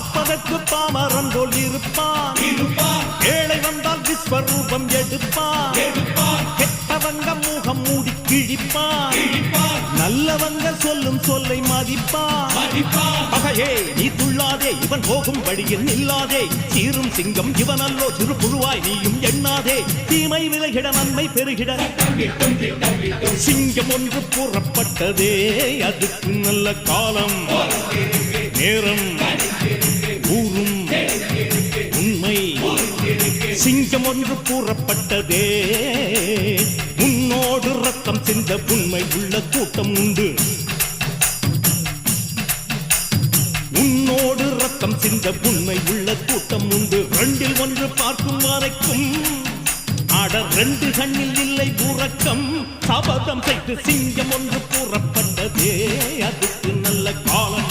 பார்ப்பதற்கு பாமரன் போல் இருப்பான், ஏழை வந்தால் விஸ்வரூபம் எடுப்பான், கெட்டவங்க முகம் மூடி கிழிப்பான், நல்லவங்க சொல்லும் சொல்லை மதிப்பான். பகையே நீ துள்ளாதே, இவன் போகும் வழியில் நில்லாதே, சீரும் சிங்கம் இவன் அல்லோ, சிறு புழுவாய் நீயும் எண்ணாதே, தீமை விலகிட நன்மை பெருகிட சிங்கம் ஒன்று கூறப்பட்டதே, அதுக்கு நல்ல காலம் நேரம் ஊரும் உண்மை. சிங்கம் ஒன்று கூறப்பட்டதே, உன்னோடு ரத்தம் சிந்த உண்மை உள்ள கூட்டம் உண்டு, உன்னோடு ரத்தம் சிந்த உண்மை உள்ள கூட்டம் உண்டு. ரெண்டில் ஒன்று பார்க்கும் வரைக்கும் ஆட ரெண்டு கண்ணில் இல்லை உறக்கம், சபதம் செய்து சிங்கம் ஒன்று கூறப்பட்டதே, அதுக்கு நல்ல காலம்